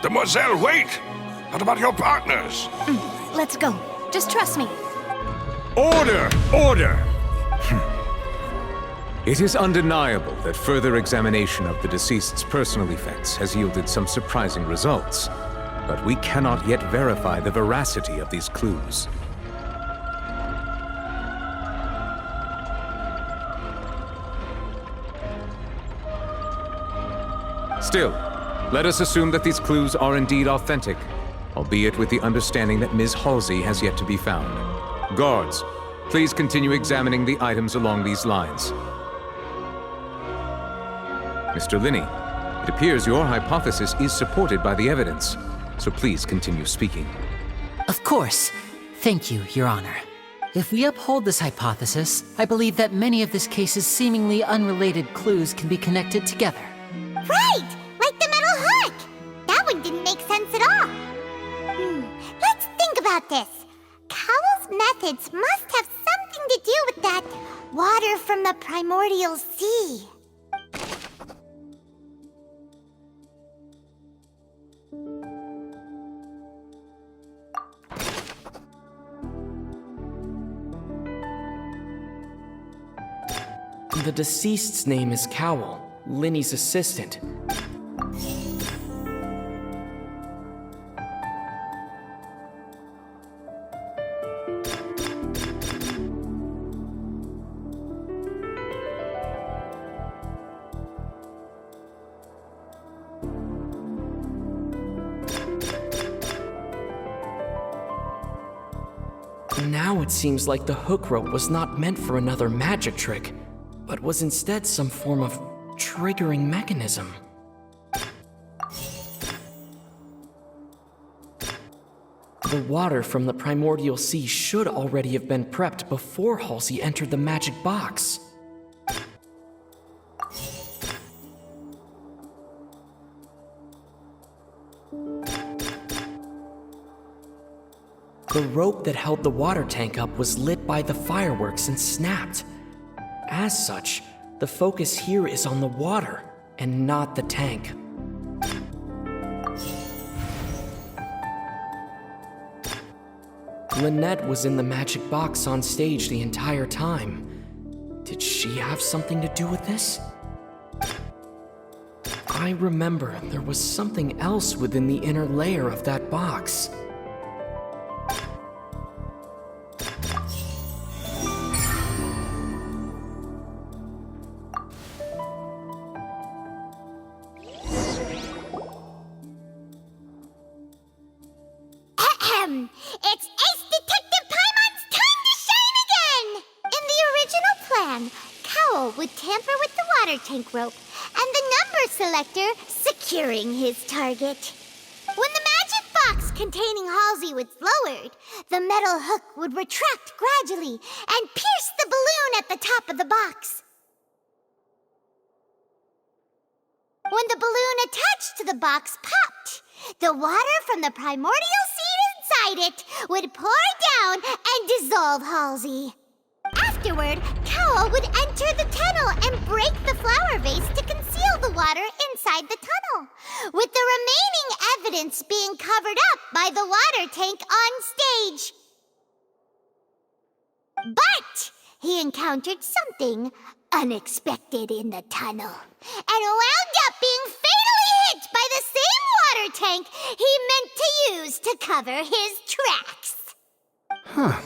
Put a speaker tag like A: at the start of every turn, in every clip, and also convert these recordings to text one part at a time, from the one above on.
A: Demoiselle, wait! What about your partners?
B: Let's go. Just trust me.
C: Order! Order! It is undeniable that further examination of the deceased's personal effects has yielded some surprising results, but we cannot yet verify the veracity of these clues. Still, let us assume that these clues are indeed authentic, albeit with the understanding that Ms. Halsey has yet to be found. Guards, please continue examining the items along these lines. Mr. Linney, it appears your hypothesis is supported by the evidence, so please continue speaking.
D: Of course. Thank you, Your Honor. If we uphold this hypothesis, I believe that many of this case's seemingly unrelated clues can be connected together.
E: Right! Like the metal hook! That one didn't make sense at all. Let's think about this. Cowell's methods must have something to do with that water from the primordial sea.
F: The deceased's name is Cowell, Linney's assistant. Now it seems like the hook rope was not meant for another magic trick, but was instead some form of triggering mechanism. The water from the primordial sea should already have been prepped before Halsey entered the magic box. The rope that held the water tank up was lit by the fireworks and snapped. As such, the focus here is on the water and not the tank. Lynette was in the magic box on stage the entire time. Did she have something to do with this? I remember there was something else within the inner layer of that box.
E: It's Ace Detective Paimon's time to shine again! In the original plan, Cowell would tamper with the water tank rope and the number selector securing his target. When the magic box containing Halsey was lowered, the metal hook would retract gradually and pierce the balloon at the top of the box. When the balloon attached to the box popped, the water from the primordial seed inside it would pour down and dissolve Halsey. Afterward, Cowell would enter the tunnel and break the flower vase to conceal the water inside the tunnel, with the remaining evidence being covered up by the water tank on stage. But he encountered something unexpected in the tunnel, and wound up being fatally hit by the same water tank he meant to use to cover his tracks.
G: Huh.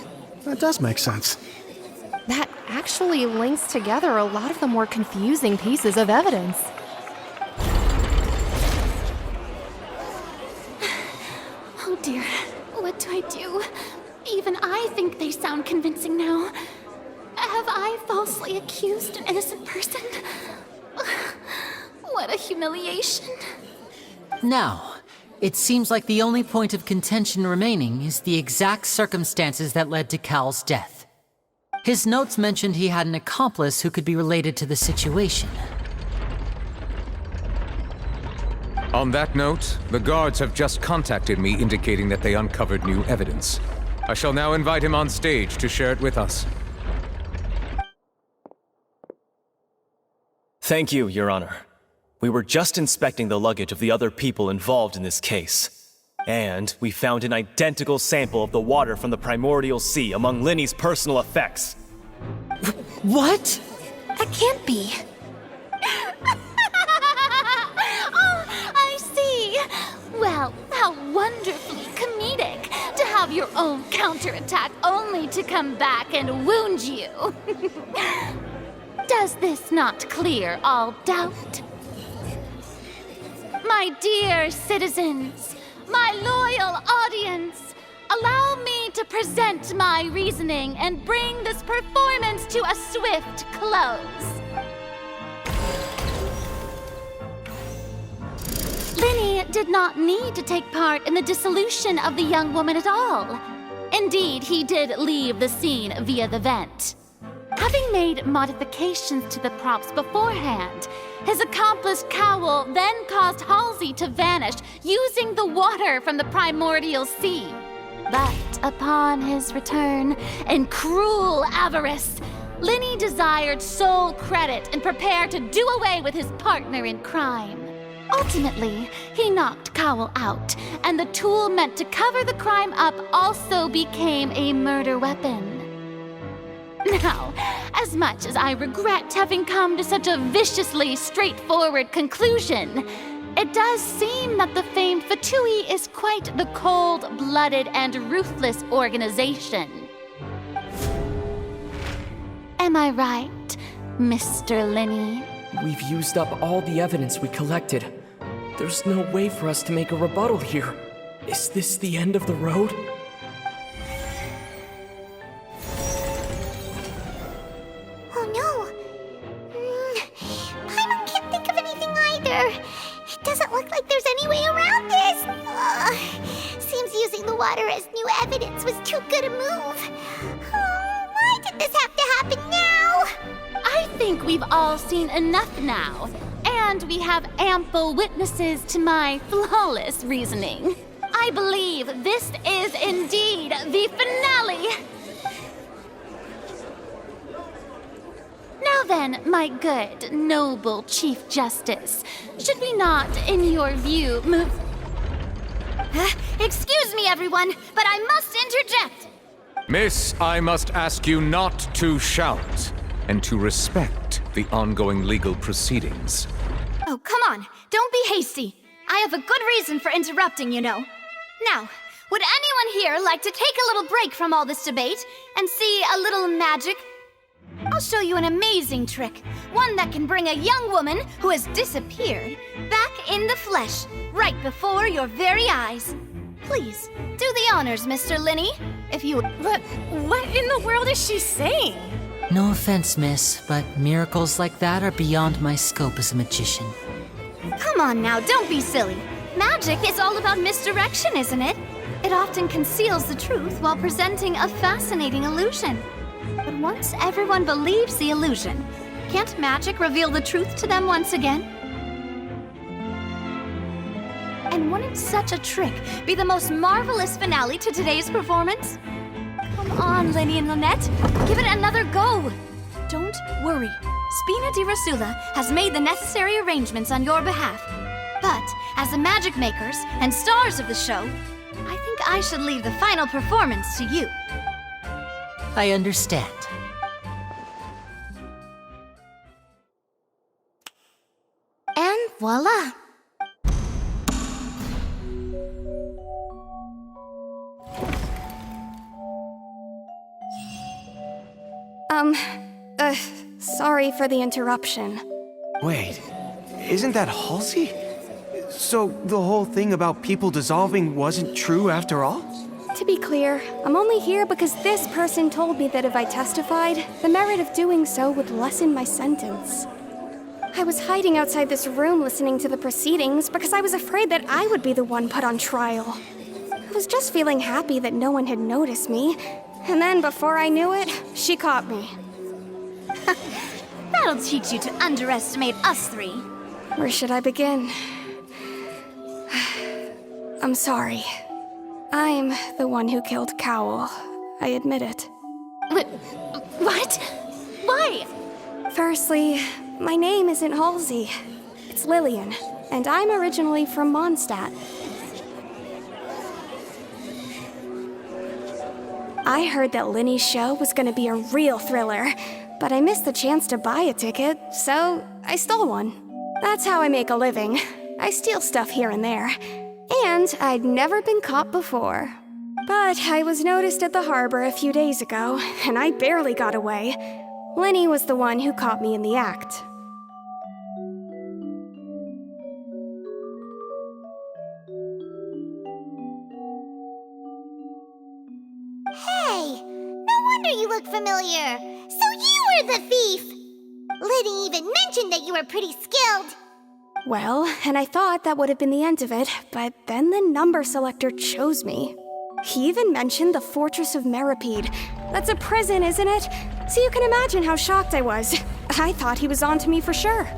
G: That does make sense.
B: That actually links together a lot of the more confusing pieces of evidence.
H: Oh dear, what do I do? Even I think they sound convincing now. Have I falsely accused an innocent person? What a humiliation.
D: Now, it seems like the only point of contention remaining is the exact circumstances that led to Cal's death. His notes mentioned he had an accomplice who could be related to the situation.
C: On that note, the guards have just contacted me indicating that they uncovered new evidence. I shall now invite him on stage to share it with us.
I: Thank you, Your Honor. We were just inspecting the luggage of the other people involved in this case. And we found an identical sample of the water from the primordial sea among Linny's personal effects.
D: What?
H: That can't be. Oh, I see. Well, how wonderfully comedic to have your own counterattack only to come back and wound you. Does this not clear all doubt? My dear citizens, my loyal audience, allow me to present my reasoning and bring this performance to a swift close. Linny did not need to take part in the dissolution of the young woman at all. Indeed, he did leave the scene via the vent. Having made modifications to the props beforehand, his accomplice Cowl then caused Halsey to vanish using the water from the primordial sea. But upon his return, in cruel avarice, Linny desired sole credit and prepared to do away with his partner in crime. Ultimately, he knocked Cowl out, and the tool meant to cover the crime up also became a murder weapon. Now, as much as I regret having come to such a viciously straightforward conclusion, it does seem that the famed Fatui is quite the cold-blooded and ruthless organization. Am I right, Mr. Linny?
F: We've used up all the evidence we collected. There's no way for us to make a rebuttal here. Is this the end of the road?
E: Oh no! I can't think of anything either. It doesn't look like there's any way around this. Seems using the water as new evidence was too good a move. Oh, why did this have to happen now?
H: I think we've all seen enough now, and we have ample witnesses to my flawless reasoning. I believe this is indeed the finale. Now then, my good, noble Chief Justice, should we not, in your view, move...
E: Excuse me, everyone, but I must interject.
C: Miss, I must ask you not to shout and to respect the ongoing legal proceedings.
J: Oh, come on. Don't be hasty. I have a good reason for interrupting, you know. Now, would anyone here like to take a little break from all this debate and see a little magic? I'll show you an amazing trick. One that can bring a young woman who has disappeared back in the flesh, right before your very eyes. Please, do the honors, Mr. Linny, if you...
B: But what in the world is she saying?
D: No offense, miss, but miracles like that are beyond my scope as a magician.
J: Come on now, don't be silly. Magic is all about misdirection, isn't it? It often conceals the truth while presenting a fascinating illusion. But once everyone believes the illusion, can't magic reveal the truth to them once again? And wouldn't such a trick be the most marvelous finale to today's performance? Come on, Linny and Lynette, give it another go. Don't worry, Spina di Rasula has made the necessary arrangements on your behalf. But as the magic makers and stars of the show, I think I should leave the final performance to you.
D: I understand.
J: And voila!
B: Sorry for the interruption.
K: Wait, isn't that Halsey? So the whole thing about people dissolving wasn't true after all?
B: To be clear, I'm only here because this person told me that if I testified, the merit of doing so would lessen my sentence. I was hiding outside this room listening to the proceedings because I was afraid that I would be the one put on trial. I was just feeling happy that no one had noticed me, and then before I knew it, she caught me.
J: That'll teach you to underestimate us three.
B: Where should I begin? I'm sorry. I'm the one who killed Cowl. I admit it.
H: What? Why?
B: Firstly, my name isn't Halsey. It's Lillian, and I'm originally from Mondstadt. I heard that Linny's show was gonna be a real thriller, but I missed the chance to buy a ticket, so I stole one. That's how I make a living. I steal stuff here and there. And I'd never been caught before. But I was noticed at the harbor a few days ago, and I barely got away. Linny was the one who caught me in the act.
E: Hey, no wonder you look familiar. So you were the thief! Liddy even mentioned that you were pretty skilled.
B: Well, and I thought that would have been the end of it, but then the number selector chose me. He even mentioned the Fortress of Maripede. That's a prison, isn't it? So you can imagine how shocked I was. I thought he was on to me for sure.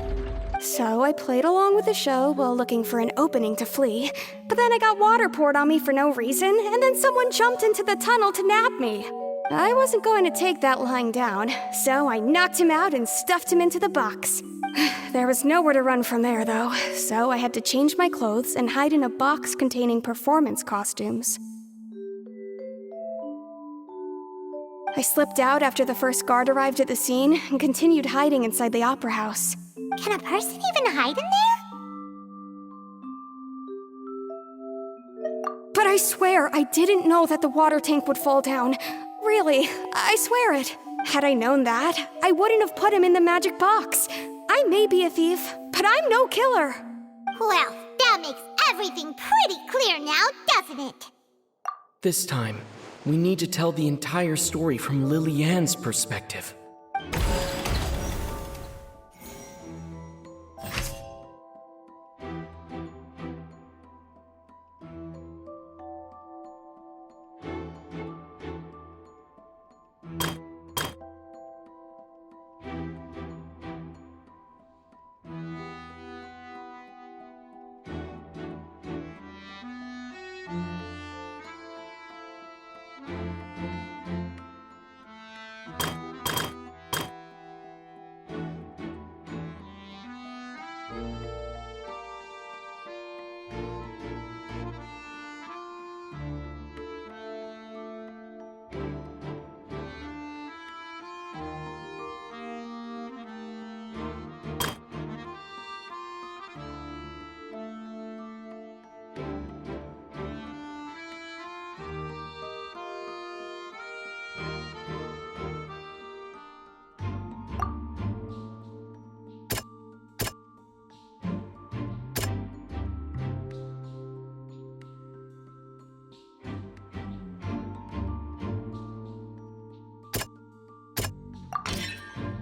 B: So I played along with the show while looking for an opening to flee, but then I got water poured on me for no reason, and then someone jumped into the tunnel to nab me. I wasn't going to take that lying down, so I knocked him out and stuffed him into the box. There was nowhere to run from there, though, so I had to change my clothes and hide in a box containing performance costumes. I slipped out after the first guard arrived at the scene and continued hiding inside the opera house.
E: Can a person even hide in there?
B: But I swear I didn't know that the water tank would fall down. Really, I swear it. Had I known that, I wouldn't have put him in the magic box. I may be a thief, but I'm no killer.
E: Well, that makes everything pretty clear now, doesn't it?
F: This time, we need to tell the entire story from Lillian's perspective.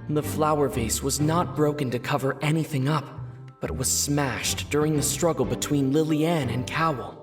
F: The flower vase was not broken to cover anything up, but it was smashed during the struggle between Lillian and Cowell.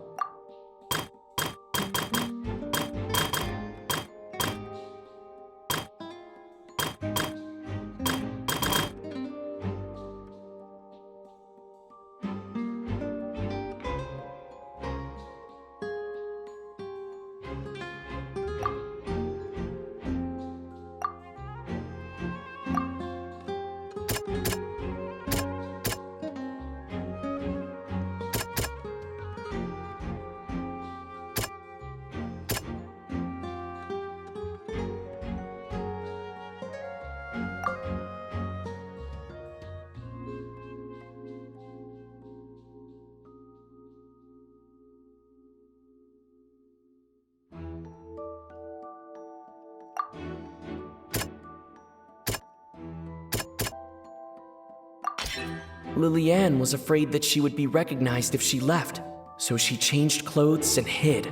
F: Lillian was afraid that she would be recognized if she left, so she changed clothes and hid,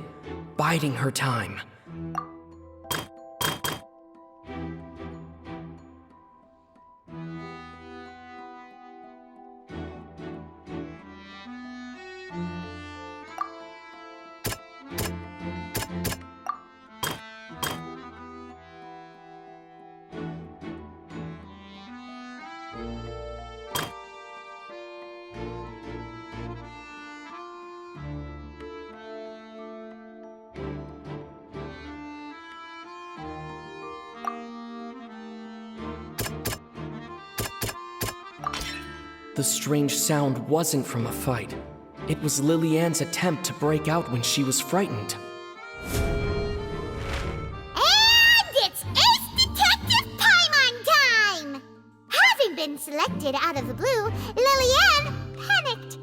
F: biding her time. The strange sound wasn't from a fight. It was Lily-Ann's attempt to break out when she was frightened.
E: And it's Ace Detective Paimon time! Having been selected out of the blue, Lily-Ann panicked.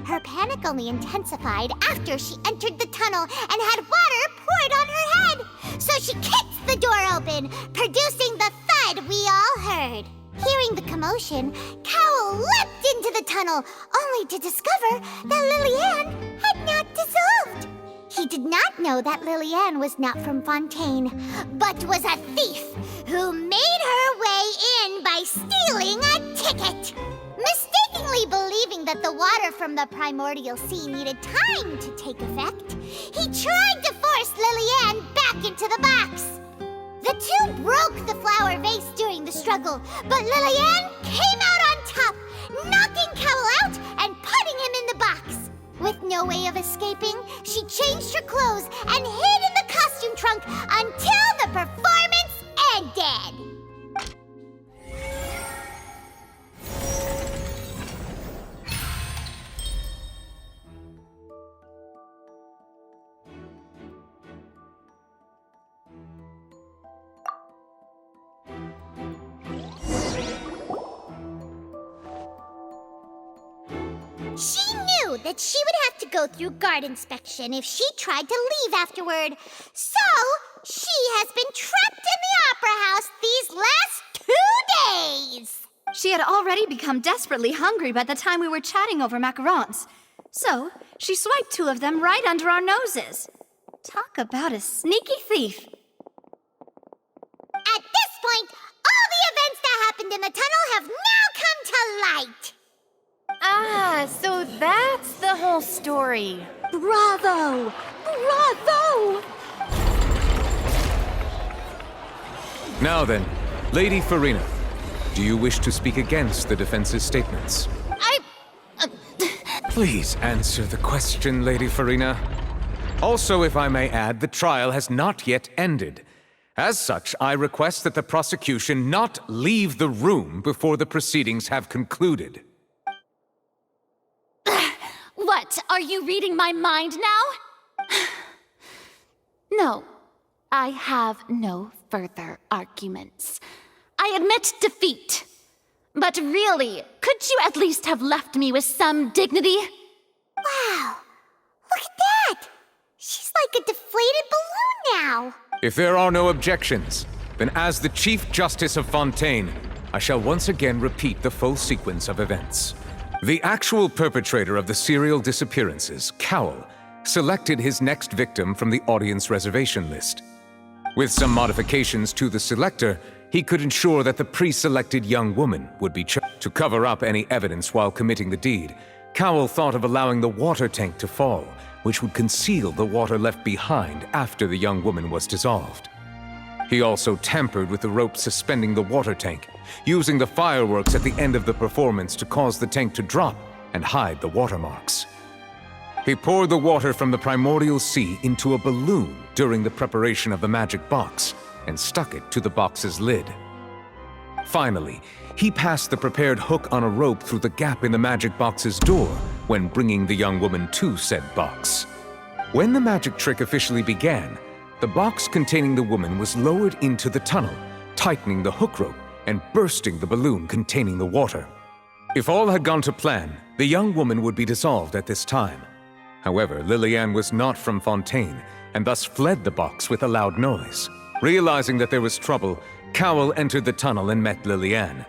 E: Her panic only intensified after she entered the tunnel and had water poured on her head. So she kicked the door open, producing the thud we all heard. Hearing the commotion, Cowell leapt into the tunnel, only to discover that Lily-Ann had not dissolved. He did not know that Lily-Ann was not from Fontaine, but was a thief who made her way in by stealing a ticket. Mistakenly believing that the water from the primordial sea needed time to take effect, he tried to force Lily-Ann back into the box. The two broke the flower vase during the struggle, but Lily-Ann came out on top, knocking Cowell out and putting him in the box. With no way of escaping, she changed her clothes and hid in the costume trunk until the performance ended. She knew that she would have to go through guard inspection if she tried to leave afterward. So, she has been trapped in the Opera House these last 2 days.
J: She had already become desperately hungry by the time we were chatting over macarons. So, she swiped 2 of them right under our noses. Talk about a sneaky thief.
E: At this point, all the events that happened in the tunnel have now come to light.
J: Ah, so that's the whole story.
B: Bravo! Bravo!
C: Now then, Lady Farina, do you wish to speak against the defense's statements? Please answer the question, Lady Farina. Also, if I may add, the trial has not yet ended. As such, I request that the prosecution not leave the room before the proceedings have concluded.
H: What, are you reading my mind now? No, I have no further arguments. I admit defeat. But really, could you at least have left me with some dignity?
E: Wow, look at that! She's like a deflated balloon now.
C: If there are no objections, then as the Chief Justice of Fontaine, I shall once again repeat the full sequence of events. The actual perpetrator of the serial disappearances, Cowell, selected his next victim from the audience reservation list. With some modifications to the selector, he could ensure that the pre-selected young woman would be chosen. To cover up any evidence while committing the deed, Cowell thought of allowing the water tank to fall, which would conceal the water left behind after the young woman was dissolved. He also tampered with the rope suspending the water tank, using the fireworks at the end of the performance to cause the tank to drop and hide the watermarks. He poured the water from the primordial sea into a balloon during the preparation of the magic box and stuck it to the box's lid. Finally, he passed the prepared hook on a rope through the gap in the magic box's door when bringing the young woman to said box. When the magic trick officially began, the box containing the woman was lowered into the tunnel, tightening the hook rope and bursting the balloon containing the water. If all had gone to plan, the young woman would be dissolved at this time. However, Lily-Ann was not from Fontaine, and thus fled the box with a loud noise. Realizing that there was trouble, Cowell entered the tunnel and met Lily-Ann.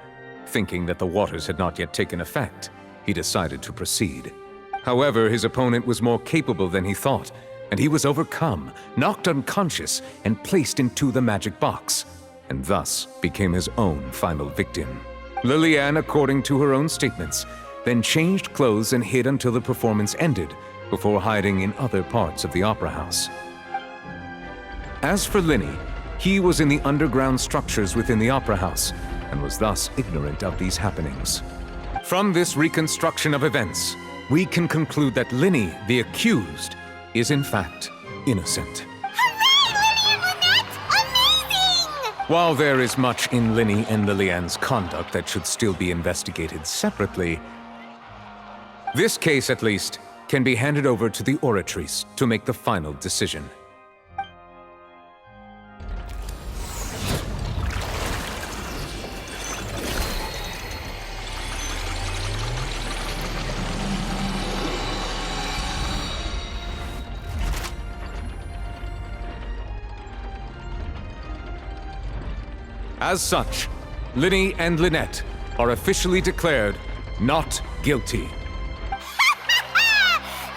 C: Thinking that the waters had not yet taken effect, he decided to proceed. However, his opponent was more capable than he thought, and he was overcome, knocked unconscious, and placed into the magic box, and thus became his own final victim. Lily-Ann, according to her own statements, then changed clothes and hid until the performance ended, before hiding in other parts of the opera house. As for Linny, he was in the underground structures within the opera house, and was thus ignorant of these happenings. From this reconstruction of events, we can conclude that Linny, the accused, is in fact innocent.
E: Hooray, Linny and Lynette! Amazing!
C: While there is much in Linny and Lilian's conduct that should still be investigated separately, this case, at least, can be handed over to the Oratrice to make the final decision. As such, Linny and Lynette are officially declared not guilty.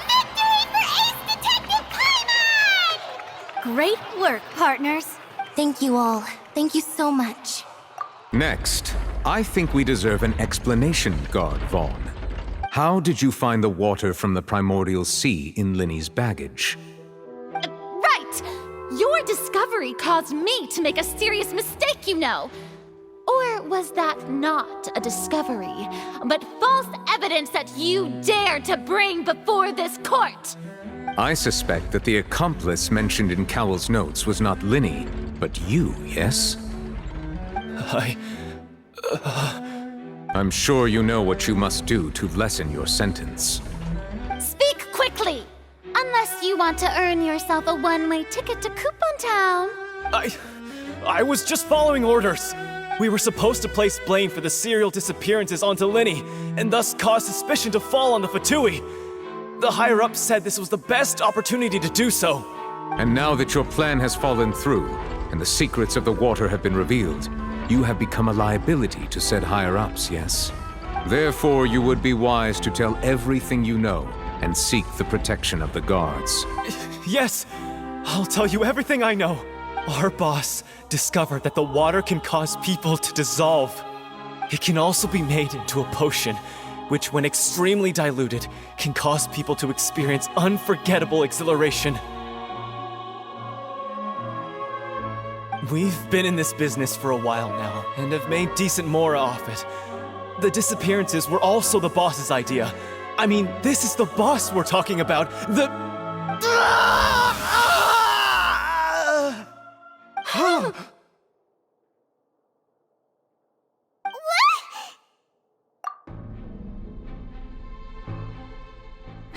E: Victory for Ace Detective Paimon!
J: Great work, partners.
E: Thank you all. Thank you so much.
C: Next, I think we deserve an explanation, Guard Vaughn. How did you find the water from the primordial sea in Linny's baggage?
H: Right! Your discovery caused me to make a serious mistake, you know. Or was that not a discovery, but false evidence that you dared to bring before this court?
C: I suspect that the accomplice mentioned in Cowell's notes was not Linny, but you, yes? I'm sure you know what you must do to lessen your sentence.
H: Speak quickly! Unless you want to earn yourself a one-way ticket to Coupon Town.
I: I was just following orders. We were supposed to place blame for the serial disappearances onto Linny, and thus cause suspicion to fall on the Fatui. The higher-ups said this was the best opportunity to do so.
C: And now that your plan has fallen through, and the secrets of the water have been revealed, you have become a liability to said higher-ups, yes? Therefore, you would be wise to tell everything you know, and seek the protection of the guards.
I: Yes, I'll tell you everything I know. Our boss discovered that the water can cause people to dissolve. It can also be made into a potion, which when extremely diluted, can cause people to experience unforgettable exhilaration. We've been in this business for a while now, and have made decent mora off it. The disappearances were also the boss's idea. I mean, this is the boss we're talking about.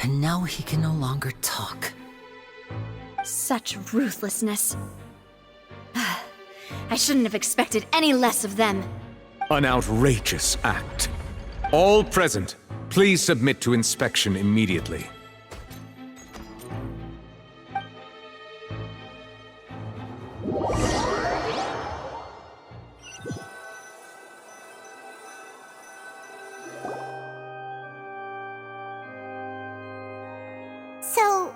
D: And now he can no longer talk.
J: Such ruthlessness. I shouldn't have expected any less of them.
C: An outrageous act. All present, please submit to inspection immediately.
E: So,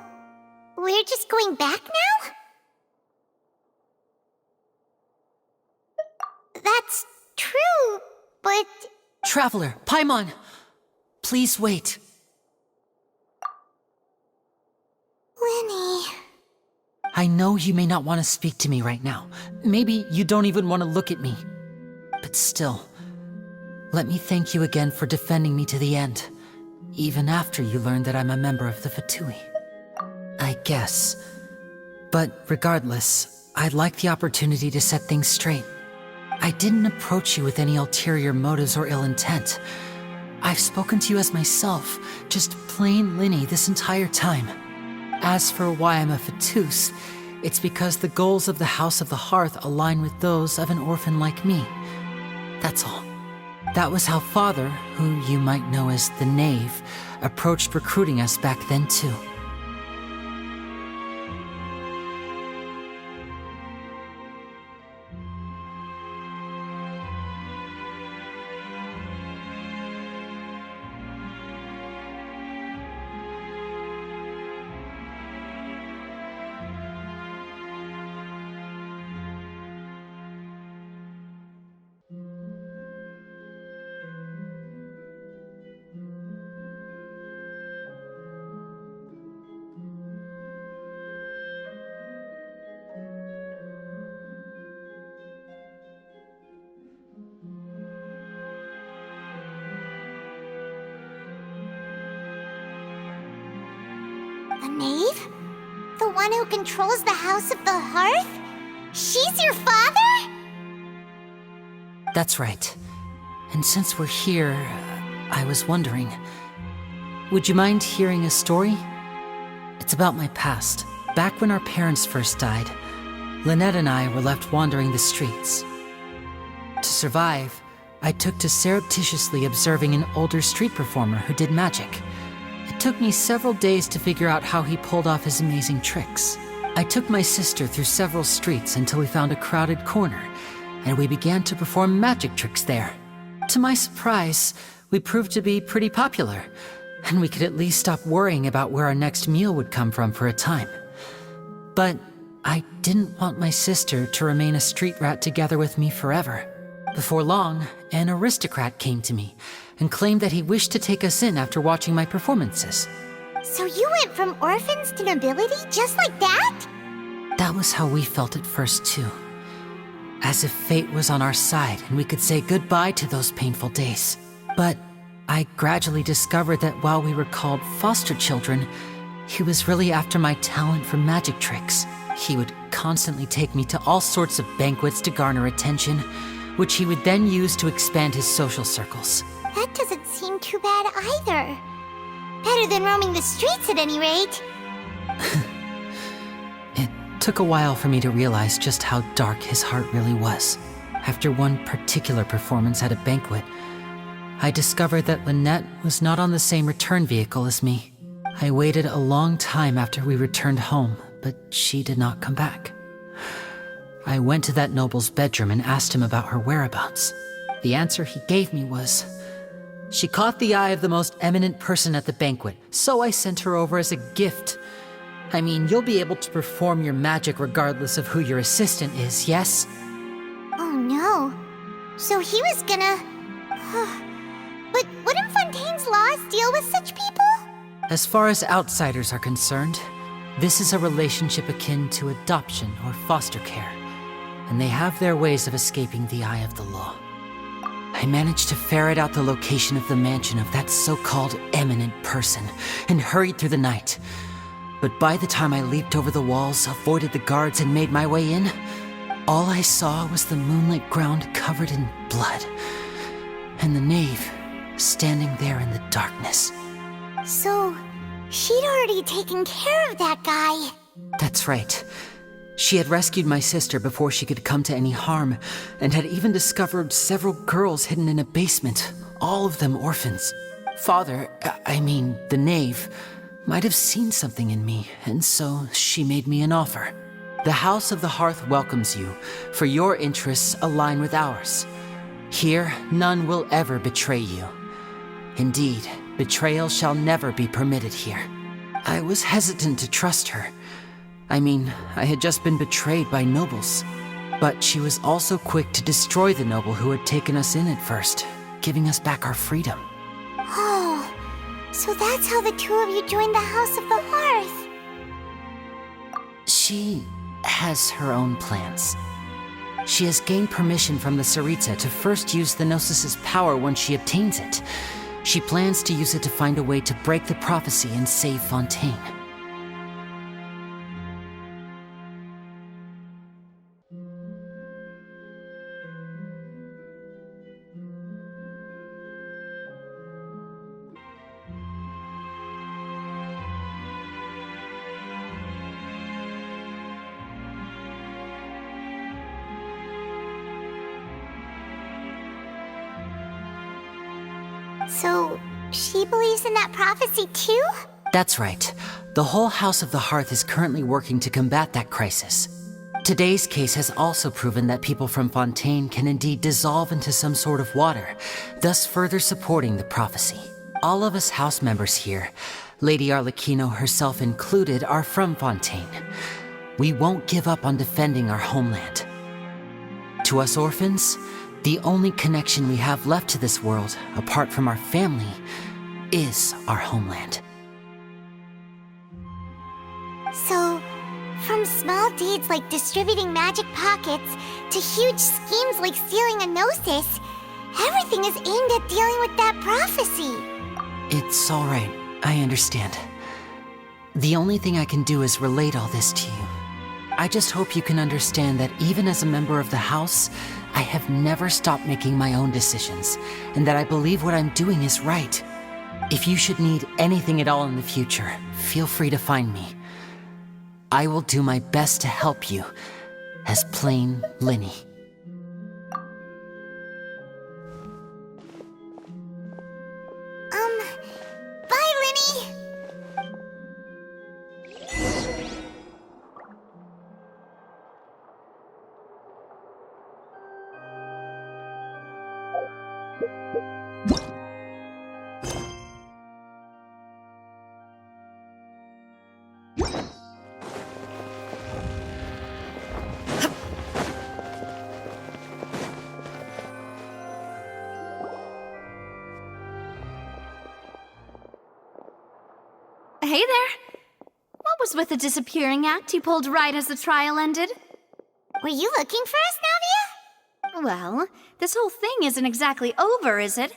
E: we're just going back now? That's true, but...
D: Traveler, Paimon! Please wait.
E: Linny...
D: I know you may not want to speak to me right now. Maybe you don't even want to look at me. But still, let me thank you again for defending me to the end, even after you learned that I'm a member of the Fatui. I guess. But regardless, I'd like the opportunity to set things straight. I didn't approach you with any ulterior motives or ill intent. I've spoken to you as myself, just plain Linny this entire time. As for why I'm a Fatus, it's because the goals of the House of the Hearth align with those of an orphan like me. That's all. That was how Father, who you might know as the Knave, approached recruiting us back then too.
E: The Knave? The one who controls the House of the Hearth? She's your father?
D: That's right. And since we're here, I was wondering, would you mind hearing a story? It's about my past. Back when our parents first died, Lynette and I were left wandering the streets. To survive, I took to surreptitiously observing an older street performer who did magic. It took me several days to figure out how he pulled off his amazing tricks. I took my sister through several streets until we found a crowded corner, and we began to perform magic tricks there. To my surprise, we proved to be pretty popular, and we could at least stop worrying about where our next meal would come from for a time. But I didn't want my sister to remain a street rat together with me forever. Before long, an aristocrat came to me and claimed that he wished to take us in after watching my performances.
E: So you went from orphans to nobility just like that?
D: That was how we felt at first, too. As if fate was on our side and we could say goodbye to those painful days. But I gradually discovered that while we were called foster children, he was really after my talent for magic tricks. He would constantly take me to all sorts of banquets to garner attention, which he would then use to expand his social circles.
E: That doesn't seem too bad either. Better than roaming the streets at any rate.
D: It took a while for me to realize just how dark his heart really was. After one particular performance at a banquet, I discovered that Lynette was not on the same return vehicle as me. I waited a long time after we returned home, but she did not come back. I went to that noble's bedroom and asked him about her whereabouts. The answer he gave me was, she caught the eye of the most eminent person at the banquet, so I sent her over as a gift. I mean, you'll be able to perform your magic regardless of who your assistant is, yes?
E: Oh no. So he was gonna... But wouldn't Fontaine's laws deal with such people?
D: As far as outsiders are concerned, this is a relationship akin to adoption or foster care, and they have their ways of escaping the eye of the law. I managed to ferret out the location of the mansion of that so-called eminent person and hurried through the night. But by the time I leaped over the walls, avoided the guards, and made my way in, all I saw was the moonlit ground covered in blood, and the knave standing there in the darkness.
E: So, she'd already taken care of that guy.
D: That's right. She had rescued my sister before she could come to any harm, and had even discovered several girls hidden in a basement, all of them orphans. Father, the knave, might have seen something in me, and so she made me an offer. The House of the Hearth welcomes you, for your interests align with ours. Here, none will ever betray you. Indeed, betrayal shall never be permitted here. I was hesitant to trust her. I had just been betrayed by nobles. But she was also quick to destroy the noble who had taken us in at first, giving us back our freedom.
E: Oh, so that's how the two of you joined the House of the Hearth.
D: She has her own plans. She has gained permission from the Tsaritsa to first use the Gnosis' power once she obtains it. She plans to use it to find a way to break the prophecy and save Fontaine.
E: So, she believes in that prophecy too?
D: That's right. The whole House of the Hearth is currently working to combat that crisis. Today's case has also proven that people from Fontaine can indeed dissolve into some sort of water, thus further supporting the prophecy. All of us house members here, Lady Arlecchino herself included, are from Fontaine. We won't give up on defending our homeland. To us orphans, the only connection we have left to this world, apart from our family, is our homeland.
E: So, from small deeds like distributing magic pockets to huge schemes like stealing a Gnosis, everything is aimed at dealing with that prophecy.
D: It's all right. I understand. The only thing I can do is relate all this to you. I just hope you can understand that even as a member of the House, I have never stopped making my own decisions, and that I believe what I'm doing is right. If you should need anything at all in the future, feel free to find me. I will do my best to help you, as plain Linny.
E: Bye, Linny!
J: Hey there! What was with the disappearing act you pulled right as the trial ended?
E: Were you looking for us, Navia?
J: Well, this whole thing isn't exactly over, is it?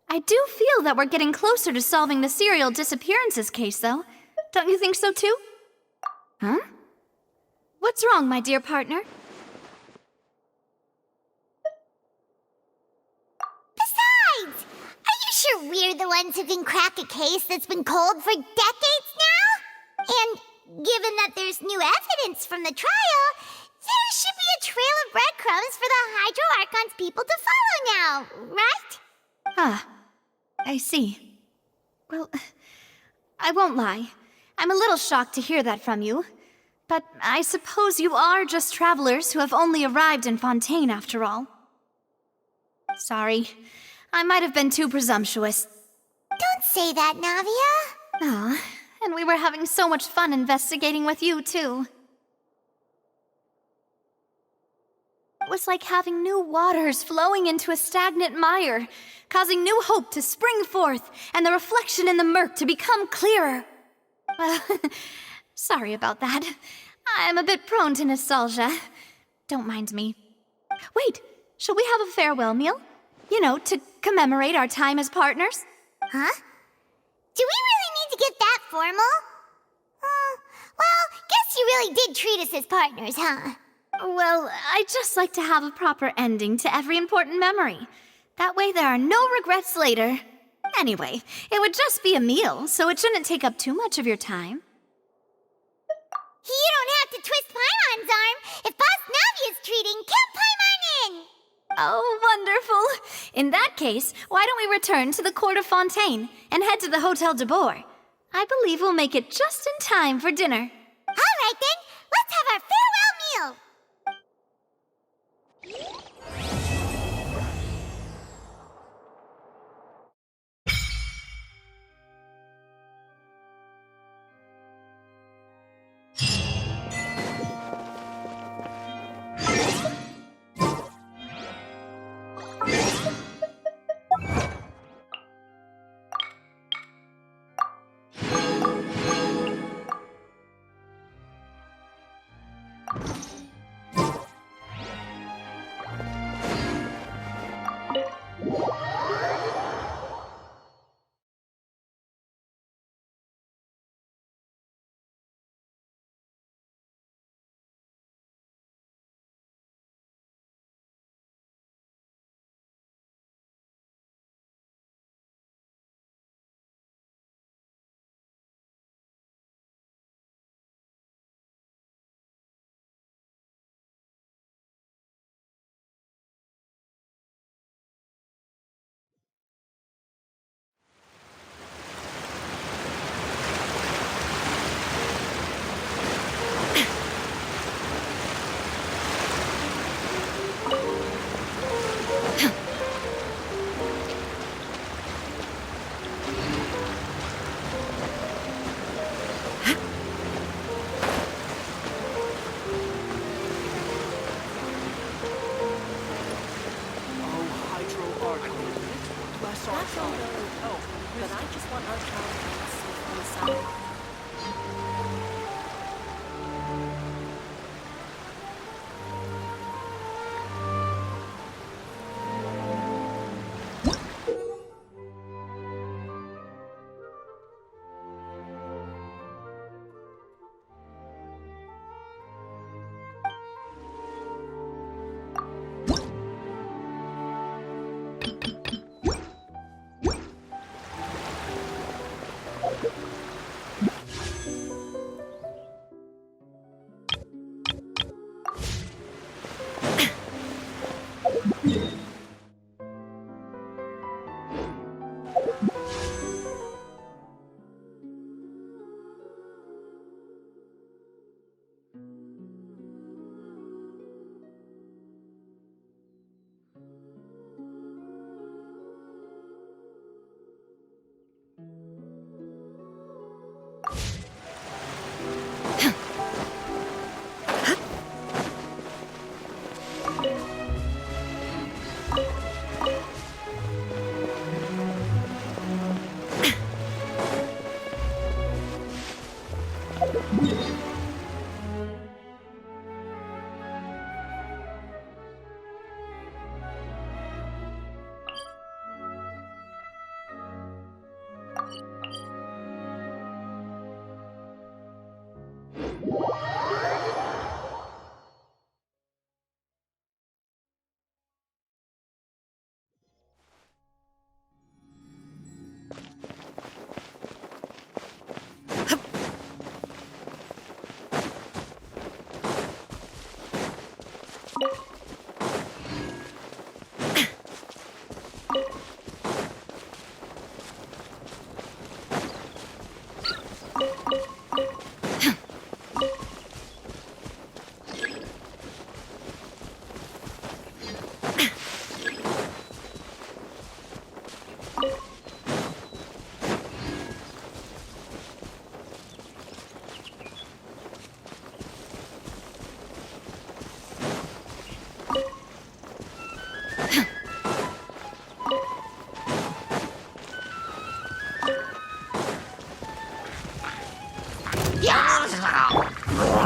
J: I do feel that we're getting closer to solving the serial disappearances case, though. Don't you think so, too? Huh? What's wrong, my dear partner?
E: Besides, are you sure we're the ones who can crack a case that's been cold for decades now? And given that there's new evidence from the trial, there should be a trail of breadcrumbs for the Hydro Archon's people to follow now, right?
J: Ah, I see. Well, I won't lie. I'm a little shocked to hear that from you. But I suppose you are just travelers who have only arrived in Fontaine after all. Sorry, I might have been too presumptuous.
E: Don't say that, Navia.
J: Ah, and we were having so much fun investigating with you, too. It was like having new waters flowing into a stagnant mire, causing new hope to spring forth, and the reflection in the murk to become clearer. Well, sorry about that. I'm a bit prone to nostalgia. Don't mind me. Wait, shall we have a farewell meal? You know, to commemorate our time as partners?
E: Huh? Do we really need to get that formal? Well, guess you really did treat us as partners, huh?
J: Well, I'd just like to have a proper ending to every important memory. That way there are no regrets later. Anyway, it would just be a meal, so it shouldn't take up too much of your time.
E: You don't have to twist Paimon's arm. If Boss Navi is treating, count Paimon in!
J: Oh, wonderful. In that case, why don't we return to the court of Fontaine and head to the Hotel de Boer? I believe we'll make it just in time for dinner.
E: All right then, let's have our farewell meal!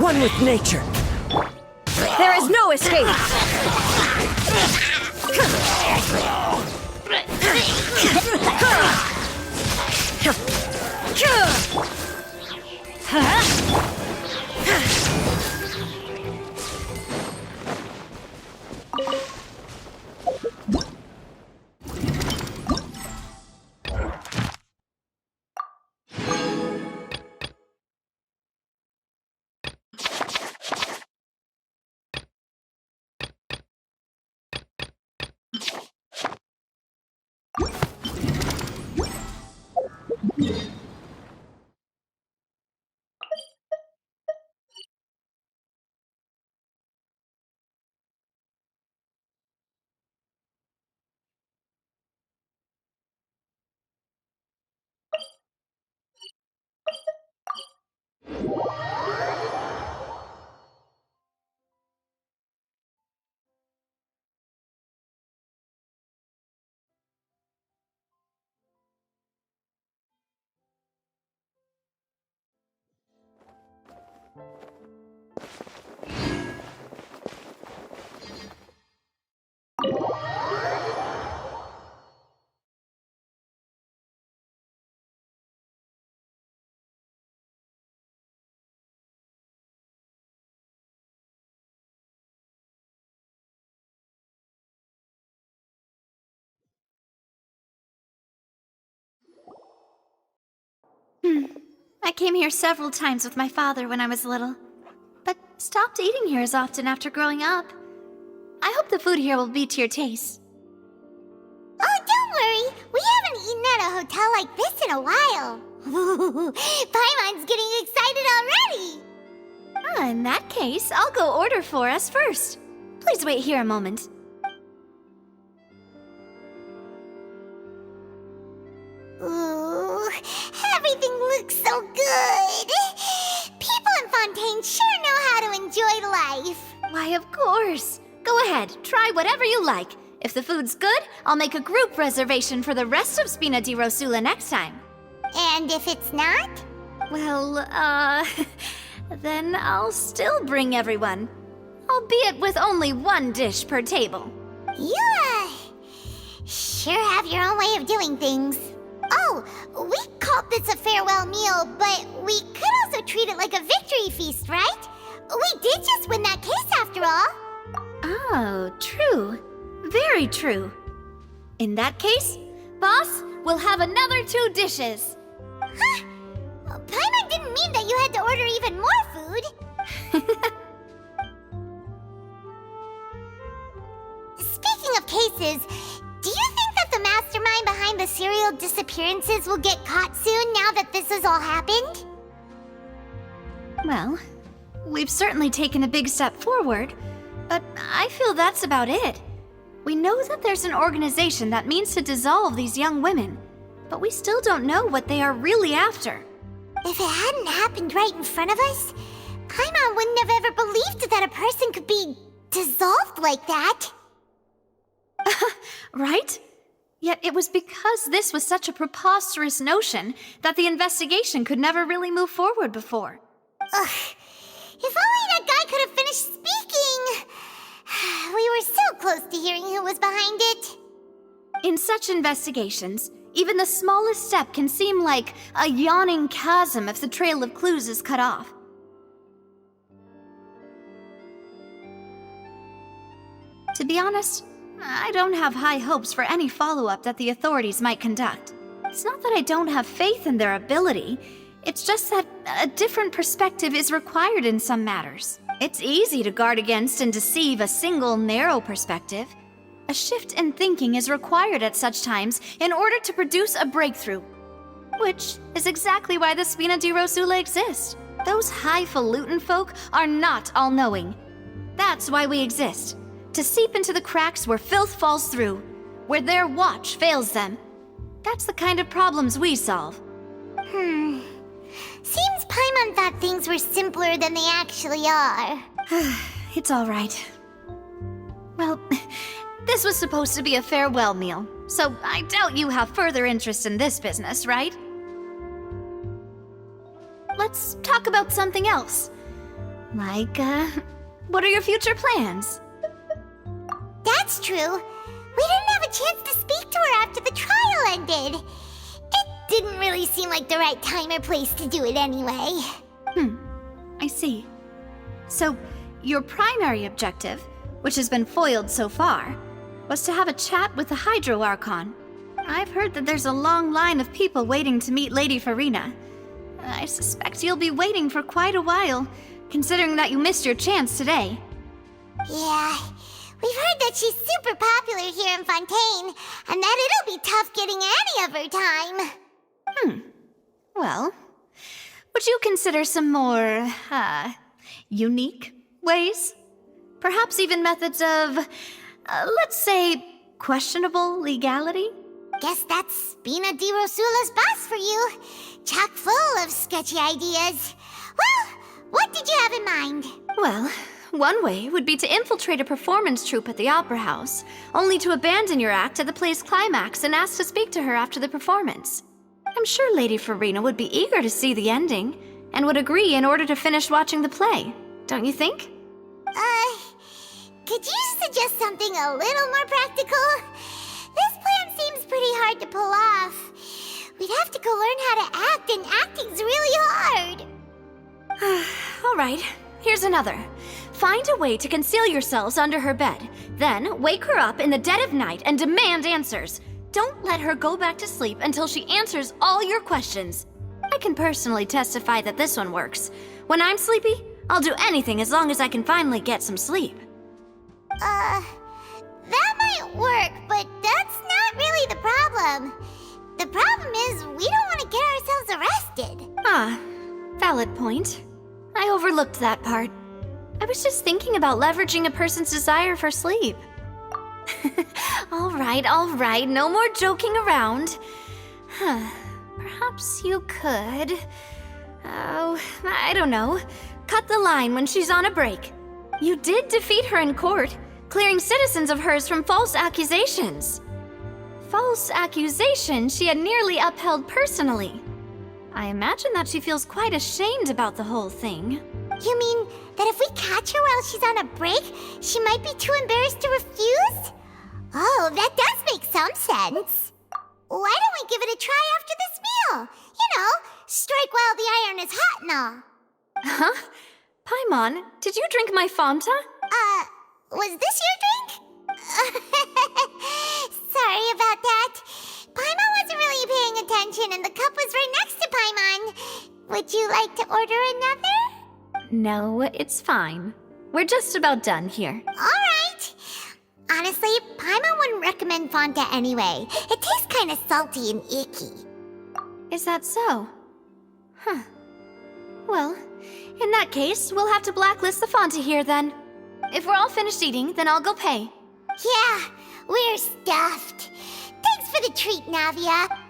L: One with nature.
B: There is no escape!
J: I came here several times with my father when I was little, but stopped eating here as often after growing up. I hope the food here will be to your taste.
E: Oh, don't worry. We haven't eaten at a hotel like this in a while. Paimon's getting excited already.
J: In that case, I'll go order for us first. Please wait here a moment.
E: Ooh, everything looks so good. People in Fontaine sure know how to enjoy life.
J: Why, of course. Go ahead, try whatever you like. If the food's good, I'll make a group reservation for the rest of Spina di Rosula next time.
E: And if it's not?
J: Well, then I'll still bring everyone. Albeit with only one dish per table.
E: You, sure have your own way of doing things. Oh, we called this a farewell meal, but we could also treat it like a victory feast, right? We did just win that case after all.
J: Oh, true. Very true. In that case, boss, we'll have another 2 dishes.
E: Huh? didn't mean that you had to order even more food. Speaking of cases, do you think that the mastermind behind the serial disappearances will get caught soon now that this has all happened?
J: Well, we've certainly taken a big step forward, but I feel that's about it. We know that there's an organization that means to dissolve these young women, but we still don't know what they are really after.
E: If it hadn't happened right in front of us, Paimon wouldn't have ever believed that a person could be dissolved like that.
J: Right? Yet it was because this was such a preposterous notion that the investigation could never really move forward before.
E: Ugh. If only that guy could have finished speaking! We were so close to hearing who was behind it.
J: In such investigations, even the smallest step can seem like a yawning chasm if the trail of clues is cut off. To be honest, I don't have high hopes for any follow-up that the authorities might conduct. It's not that I don't have faith in their ability, it's just that a different perspective is required in some matters. It's easy to guard against and deceive a single narrow perspective. A shift in thinking is required at such times in order to produce a breakthrough. Which is exactly why the Spina di Rosula exists. Those highfalutin folk are not all-knowing. That's why we exist. To seep into the cracks where filth falls through, where their watch fails them. That's the kind of problems we solve.
E: Seems Paimon thought things were simpler than they actually are.
J: It's all right. Well, this was supposed to be a farewell meal, so I doubt you have further interest in this business, right? Let's talk about something else. Like, what are your future plans?
E: That's true. We didn't have a chance to speak to her after the trial ended. It didn't really seem like the right time or place to do it anyway.
J: I see. So, your primary objective, which has been foiled so far, was to have a chat with the Hydro Archon. I've heard that there's a long line of people waiting to meet Lady Farina. I suspect you'll be waiting for quite a while, considering that you missed your chance today.
E: Yeah, we've heard that she's super popular here in Fontaine, and that it'll be tough getting any of her time.
J: Well, would you consider some more, unique ways? Perhaps even methods of, let's say, questionable legality?
E: Guess that's Spina di Rosula's boss for you. Chock full of sketchy ideas. Well, what did you have in mind?
J: Well, one way would be to infiltrate a performance troupe at the Opera House, only to abandon your act at the play's climax and ask to speak to her after the performance. I'm sure Lady Farina would be eager to see the ending, and would agree in order to finish watching the play, don't you think?
E: Could you suggest something a little more practical? This plan seems pretty hard to pull off. We'd have to go learn how to act, and acting's really hard.
J: All right, here's another. Find a way to conceal yourselves under her bed. Then wake her up in the dead of night and demand answers. Don't let her go back to sleep until she answers all your questions. I can personally testify that this one works. When I'm sleepy, I'll do anything as long as I can finally get some sleep.
E: That might work, but that's not really the problem. The problem is we don't want to get ourselves arrested.
J: Valid point. I overlooked that part. I was just thinking about leveraging a person's desire for sleep. All right, no more joking around. Perhaps you could... Oh, I don't know. Cut the line when she's on a break. You did defeat her in court, clearing citizens of hers from false accusations. False accusations she had nearly upheld personally. I imagine that she feels quite ashamed about the whole thing.
E: You mean that if we catch her while she's on a break, she might be too embarrassed to refuse? Oh, that does make some sense. Why don't we give it a try after this meal? You know, strike while the iron is hot and all.
J: Huh? Paimon, did you drink my Fanta?
E: Was this your drink? Sorry about that. Paimon wasn't really paying attention and the cup was right next to Paimon. Would you like to order another?
J: No, it's fine. We're just about done here.
E: Alright. Honestly, Paimon wouldn't recommend Fanta anyway. It tastes kinda salty and icky.
J: Is that so? Huh. Well, in that case, we'll have to blacklist the Fanta here then. If we're all finished eating, then I'll go pay.
E: Yeah, we're stuffed. Thanks for the treat, Navia.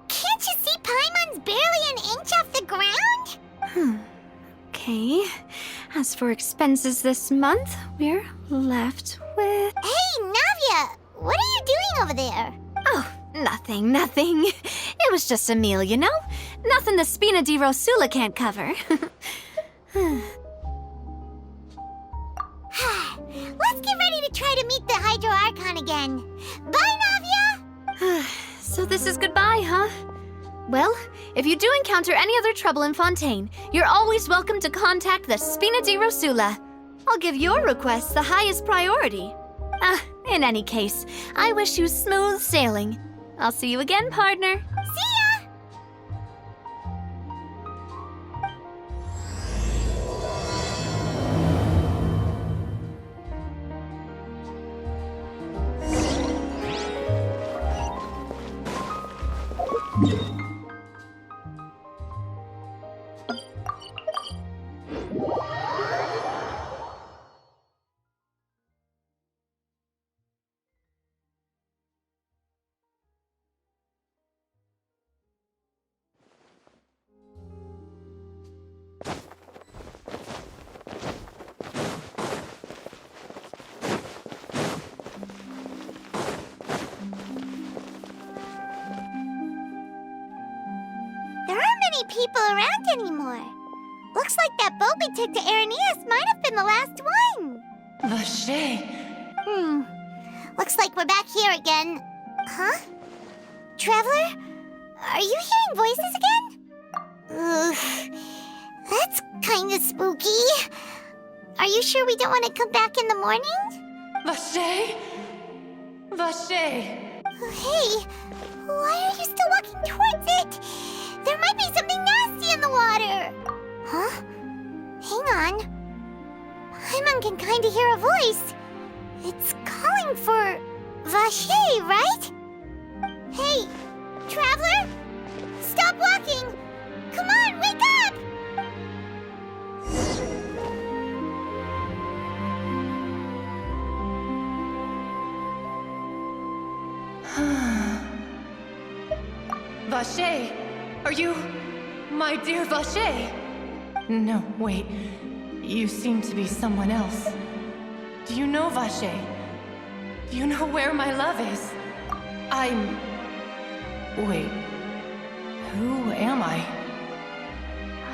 E: Can't you see Paimon's barely an inch off the ground?
J: Okay. As for expenses this month, we're left with...
E: Hey, Navia! What are you doing over there?
J: Oh, nothing. It was just a meal, you know? Nothing the Spina di Rosula can't cover.
E: Let's get ready to try to meet the Hydro Archon again. Bye, Navia!
J: So this is goodbye, huh? Well, if you do encounter any other trouble in Fontaine, you're always welcome to contact the Spina di Rosula. I'll give your request the highest priority. In any case, I wish you smooth sailing. I'll see you again, partner.
E: See ya! There aren't many people around anymore. Looks like that boat we took to Araneus might have been the last one.
M: Vache.
E: Looks like we're back here again. Huh? Traveler? Are you hearing voices again? Ugh. That's kinda spooky. Are you sure we don't want to come back in the morning?
M: Vache? Vache.
E: Hey, why are you still walking towards it? There might be something nasty in the water. Huh? Hang on. Paimon can kinda hear a voice. It's calling for Vache, right? Hey, Traveler? Stop walking! Come on, wake up!
M: Vache, are you my dear Vache? No, wait. You seem to be someone else. Do you know Vache? Do you know where my love is? Wait. Who am I?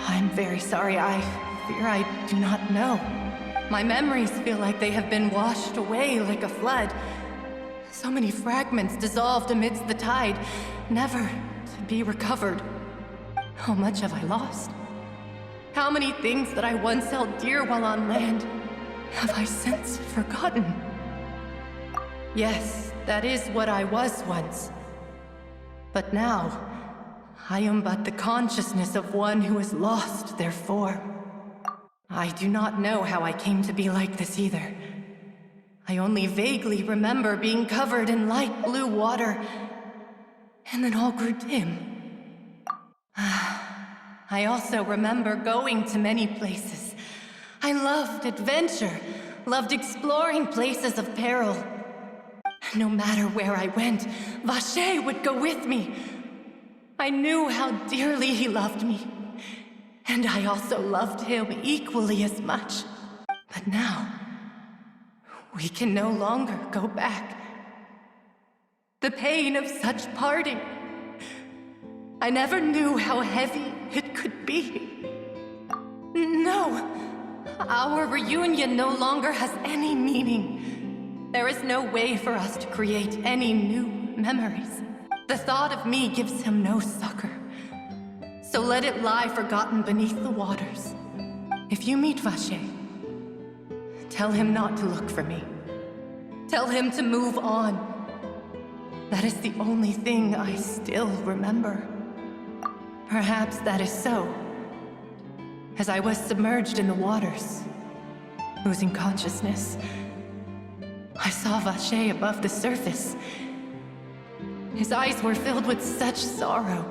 M: I'm very sorry. I fear I do not know. My memories feel like they have been washed away like a flood. So many fragments dissolved amidst the tide, never to be recovered. How much have I lost? How many things that I once held dear while on land have I since forgotten? Yes, that is what I was once. But now, I am but the consciousness of one who is lost, therefore. I do not know how I came to be like this either. I only vaguely remember being covered in light blue water, and then all grew dim. I also remember going to many places. I loved adventure, loved exploring places of peril. No matter where I went, Vache would go with me. I knew how dearly he loved me. And I also loved him equally as much. But now, we can no longer go back. The pain of such parting. I never knew how heavy it could be. No, our reunion no longer has any meaning. There is no way for us to create any new memories. The thought of me gives him no succor. So let it lie forgotten beneath the waters. If you meet Vache, tell him not to look for me. Tell him to move on. That is the only thing I still remember. Perhaps that is so. As I was submerged in the waters, losing consciousness, I saw Vache above the surface. His eyes were filled with such sorrow,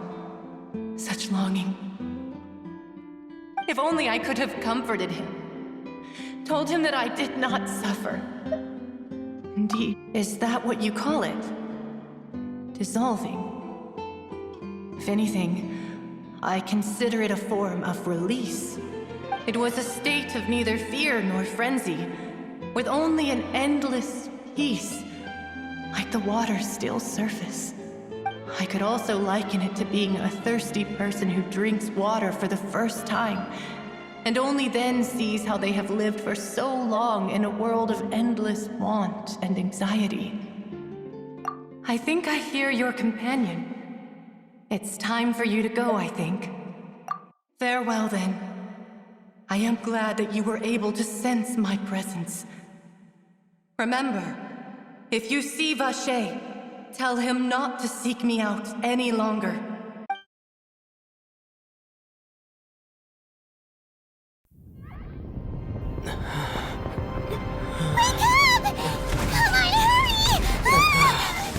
M: such longing. If only I could have comforted him, told him that I did not suffer. Indeed, is that what you call it? Dissolving? If anything, I consider it a form of release. It was a state of neither fear nor frenzy, with only an endless peace, like the water's still surface. I could also liken it to being a thirsty person who drinks water for the first time, and only then sees how they have lived for so long in a world of endless want and anxiety. I think I hear your companion. It's time for you to go, I think. Farewell, then. I am glad that you were able to sense my presence. Remember, if you see Vache, tell him not to seek me out any longer.
E: Wake up! Come on, hurry!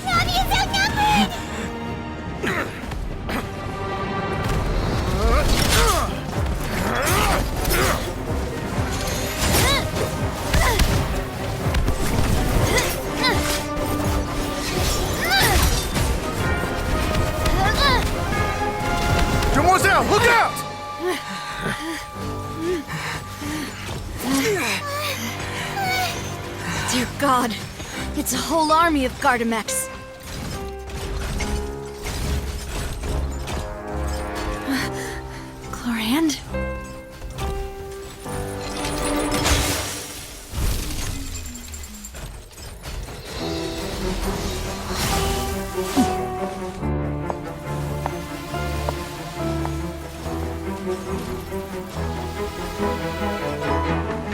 E: Navi is outnumbered!
A: Demoiselle, look out!
J: Dear God, it's a whole army of Gardamex. Chlorand?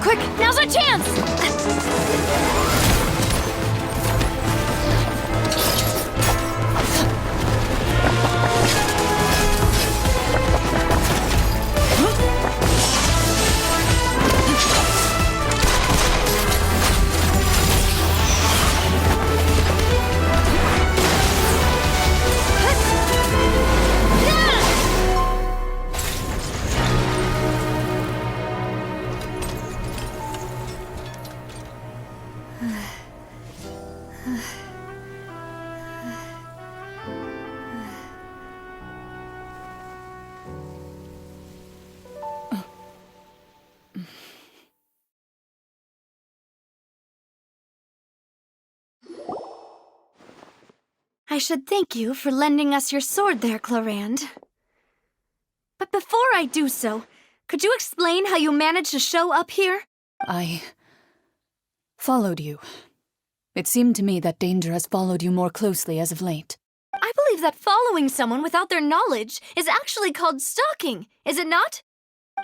J: Quick, now's our chance! I should thank you for lending us your sword there, Chlorand. But before I do so, could you explain how you managed to show up here?
N: I followed you. It seemed to me that danger has followed you more closely as of late.
J: I believe that following someone without their knowledge is actually called stalking, is it not?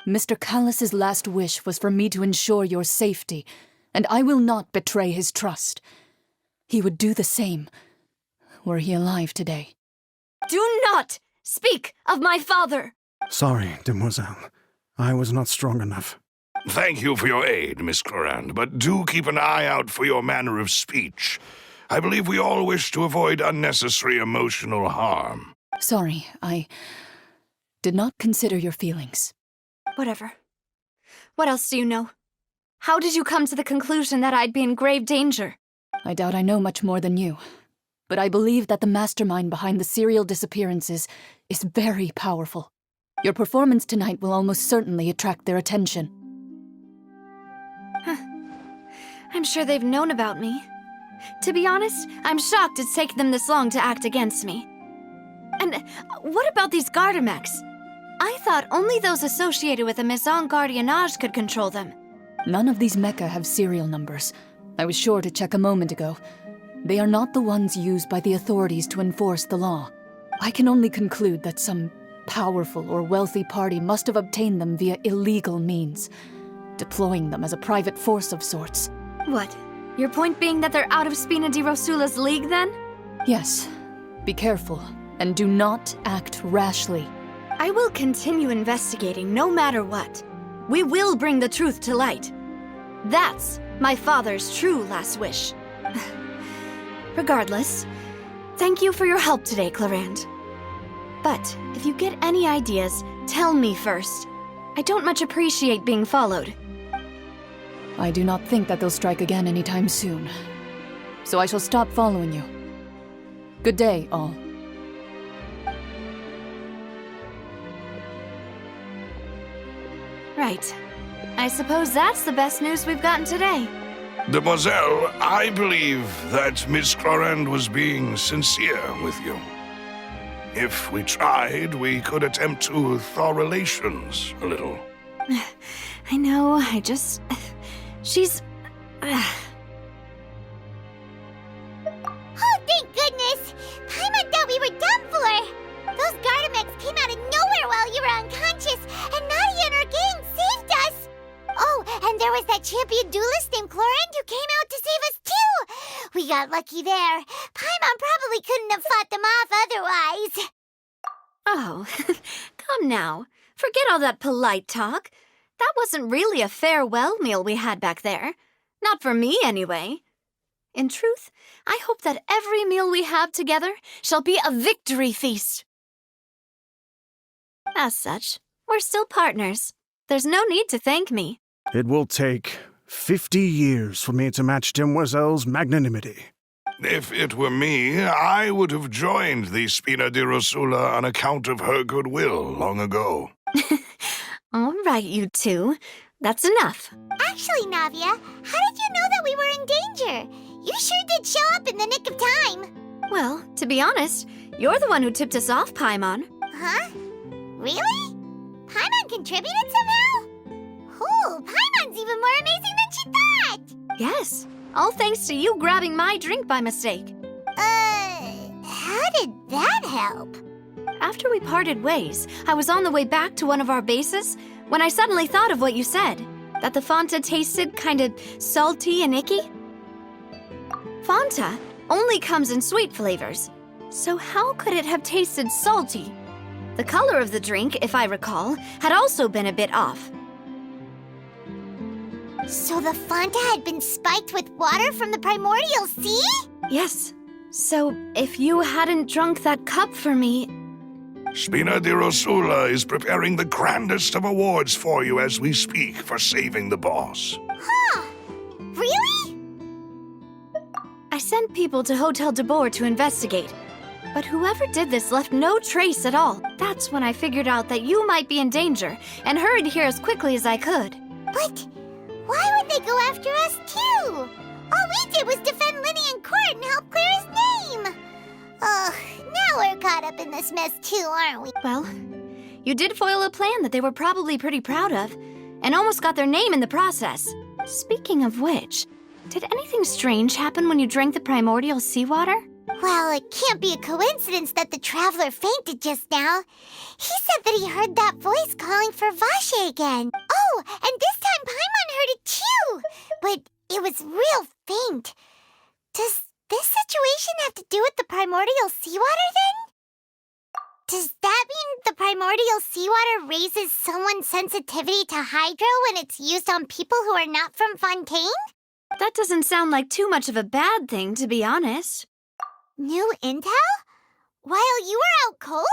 N: Mr. Callus's last wish was for me to ensure your safety, and I will not betray his trust. He would do the same, were he alive today.
J: Do not speak of my father!
G: Sorry, demoiselle. I was not strong enough.
A: Thank you for your aid, Miss Clorand, but do keep an eye out for your manner of speech. I believe we all wish to avoid unnecessary emotional harm.
N: Sorry, I did not consider your feelings.
J: Whatever. What else do you know? How did you come to the conclusion that I'd be in grave danger?
N: I doubt I know much more than you, but I believe that the mastermind behind the serial disappearances is very powerful. Your performance tonight will almost certainly attract their attention.
J: I'm sure they've known about me. To be honest, I'm shocked it's taken them this long to act against me. And what about these Gardamex? I thought only those associated with the Maison Gardiennage could control them.
N: None of these mecha have serial numbers. I was sure to check a moment ago. They are not the ones used by the authorities to enforce the law. I can only conclude that some powerful or wealthy party must have obtained them via illegal means, deploying them as a private force of sorts.
J: What? Your point being that they're out of Spina di Rosula's league, then?
N: Yes. Be careful, and do not act rashly.
J: I will continue investigating no matter what. We will bring the truth to light. That's my father's true last wish. Regardless, thank you for your help today, Clarand. But if you get any ideas, tell me first. I don't much appreciate being followed.
N: I do not think that they'll strike again anytime soon. So I shall stop following you. Good day, all.
J: Right. I suppose that's the best news we've gotten today.
A: Demoiselle, I believe that Miss Clarand was being sincere with you. If we tried, we could attempt to thaw relations a little.
J: I know, she's...
E: Oh, thank goodness! Paimon thought we were done for! Those Gardamex came out of nowhere while you were unconscious, and Nadia and her gang saved us! Oh, and there was that champion duelist named Clarand who came out to save us too! We got lucky there. Paimon probably couldn't have fought them off otherwise.
J: Oh, come now. Forget all that polite talk. That wasn't really a farewell meal we had back there. Not for me, anyway. In truth, I hope that every meal we have together shall be a victory feast. As such, we're still partners. There's no need to thank me.
G: It will take 50 years for me to match Demoiselle's magnanimity.
A: If it were me, I would have joined the Spina di Rosula on account of her goodwill long ago.
J: All right, you two. That's enough.
E: Actually, Navia, how did you know that we were in danger? You sure did show up in the nick of time.
J: Well, to be honest, you're the one who tipped us off, Paimon.
E: Huh? Really? Paimon contributed somehow? Ooh, Paimon's even more amazing than she thought!
J: Yes, all thanks to you grabbing my drink by mistake.
E: How did that help?
J: After we parted ways, I was on the way back to one of our bases when I suddenly thought of what you said, that the Fanta tasted kind of salty and icky. Fanta only comes in sweet flavors, so how could it have tasted salty? The color of the drink, if I recall, had also been a bit off.
E: So the Fanta had been spiked with water from the primordial sea?
J: Yes. So if you hadn't drunk that cup for me...
A: Spina di Rosula is preparing the grandest of awards for you as we speak for saving the boss.
E: Huh? Really?
J: I sent people to Hotel de Boer to investigate, but whoever did this left no trace at all. That's when I figured out that you might be in danger and hurried here as quickly as I could.
E: But why would they go after us too? All we did was defend Linny in court and help clear his name. Ugh, now we're caught up in this mess too, aren't we?
J: Well, you did foil a plan that they were probably pretty proud of, and almost got their name in the process. Speaking of which, did anything strange happen when you drank the primordial seawater?
E: Well, it can't be a coincidence that the traveler fainted just now. He said that he heard that voice calling for Vache again. Oh, and this time Paimon heard it too, but it was real faint. Does this situation have to do with the primordial seawater then? Does that mean the primordial seawater raises someone's sensitivity to hydro when it's used on people who are not from Fontaine?
J: That doesn't sound like too much of a bad thing, to be honest.
E: New intel? While you were out cold?